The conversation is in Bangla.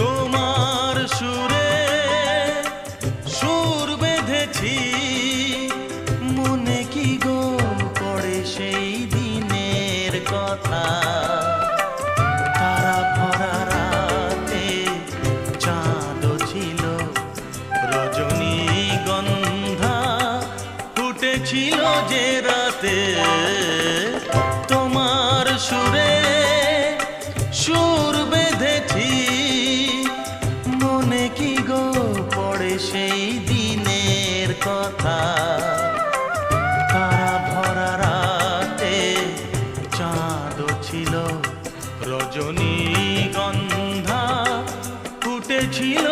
তোমার সুরে সুর বেঁধেছি, মনে কি গো পড়ে সেই দিনের কথা। তারা ভরা রাতে চাঁদও ছিল, রজনীগন্ধা ফুটেছিল যে রাতে। তোমার সুরে সুর বেঁধেছি, মনে কি গো পড়ে সেই দিনের কথা। তারা ভরা রাতে চাঁদও ছিল, রজনীগন্ধা ফুটেছিল